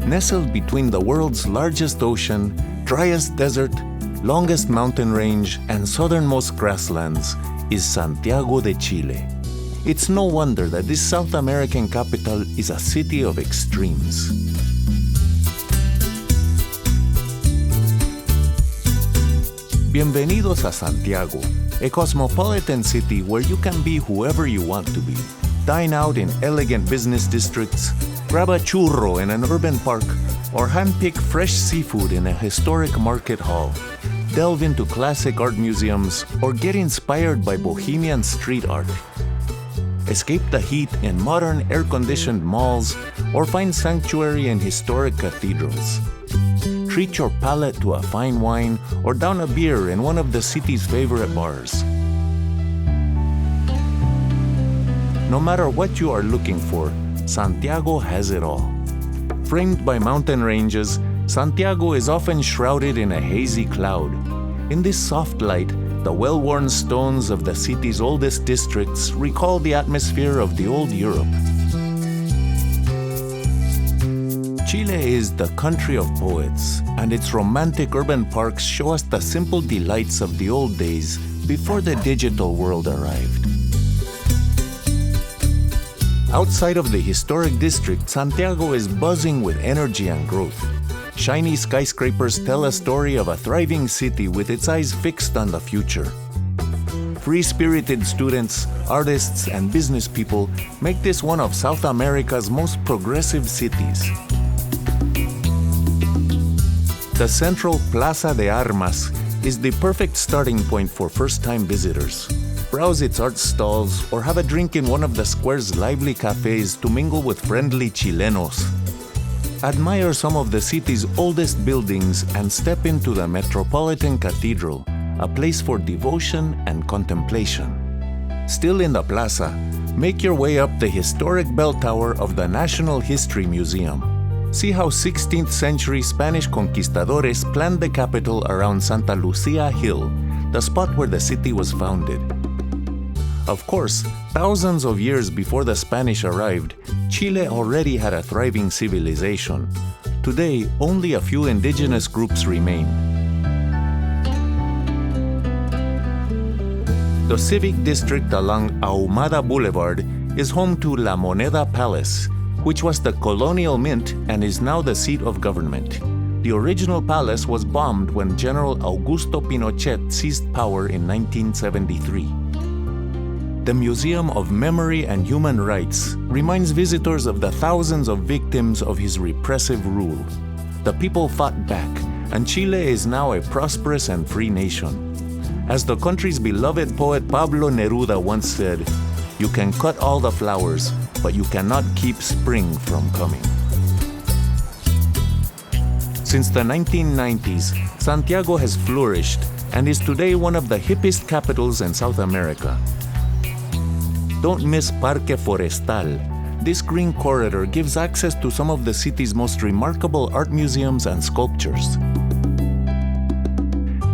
Nestled between the world's largest ocean, driest desert, longest mountain range, and southernmost grasslands is Santiago de Chile. It's no wonder that this South American capital is a city of extremes. Bienvenidos a Santiago, a cosmopolitan city where you can be whoever you want to be. Dine out in elegant business districts, grab a churro in an urban park, or handpick fresh seafood in a historic market hall. Delve into classic art museums or get inspired by bohemian street art. Escape the heat in modern air-conditioned malls or find sanctuary in historic cathedrals. Treat your palate to a fine wine or down a beer in one of the city's favorite bars. No matter what you are looking for, Santiago has it all. Framed by mountain ranges, Santiago is often shrouded in a hazy cloud. In this soft light, the well-worn stones of the city's oldest districts recall the atmosphere of the old Europe. Chile is the country of poets, and its romantic urban parks show us the simple delights of the old days before the digital world arrived. Outside of the historic district, Santiago is buzzing with energy and growth. Shiny skyscrapers tell a story of a thriving city with its eyes fixed on the future. Free-spirited students, artists, and business people make this one of South America's most progressive cities. The central Plaza de Armas is the perfect starting point for first-time visitors. Browse its art stalls or have a drink in one of the square's lively cafes to mingle with friendly Chilenos. Admire some of the city's oldest buildings and step into the Metropolitan Cathedral, a place for devotion and contemplation. Still in the plaza, make your way up the historic bell tower of the National History Museum. See how 16th century Spanish conquistadores planned the capital around Santa Lucia Hill, the spot where the city was founded. Of course, thousands of years before the Spanish arrived, Chile already had a thriving civilization. Today, only a few indigenous groups remain. The civic district along Ahumada Boulevard is home to La Moneda Palace, which was the colonial mint and is now the seat of government. The original palace was bombed when General Augusto Pinochet seized power in 1973. The Museum of Memory and Human Rights reminds visitors of the thousands of victims of his repressive rule. The people fought back, and Chile is now a prosperous and free nation. As the country's beloved poet Pablo Neruda once said, "You can cut all the flowers, but you cannot keep spring from coming." Since the 1990s, Santiago has flourished and is today one of the hippest capitals in South America. Don't miss Parque Forestal. This green corridor gives access to some of the city's most remarkable art museums and sculptures.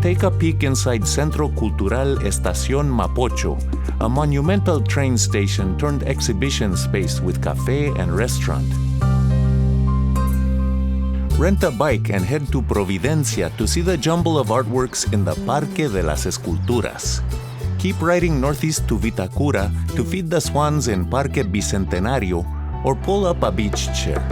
Take a peek inside Centro Cultural Estación Mapocho, a monumental train station turned exhibition space with cafe and restaurant. Rent a bike and head to Providencia to see the jumble of artworks in the Parque de las Esculturas. Keep riding northeast to Vitacura to feed the swans in Parque Bicentenario or pull up a beach chair.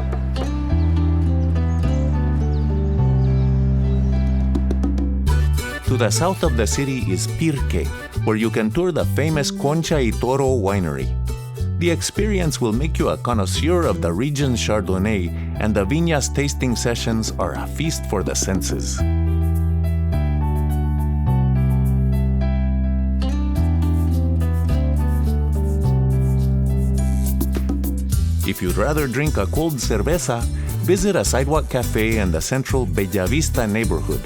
To the south of the city is Pirque, where you can tour the famous Concha y Toro winery. The experience will make you a connoisseur of the region's Chardonnay, and the viñas tasting sessions are a feast for the senses. If you'd rather drink a cold cerveza, visit a sidewalk cafe in the central Bellavista neighborhood.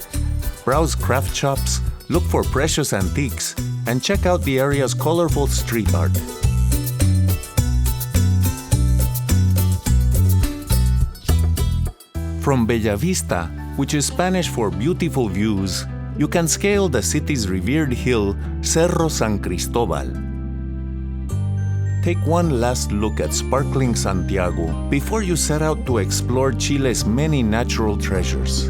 Browse craft shops, look for precious antiques, and check out the area's colorful street art. From Bellavista, which is Spanish for beautiful views, you can scale the city's revered hill, Cerro San Cristobal. take one last look at sparkling Santiago before you set out to explore Chile's many natural treasures.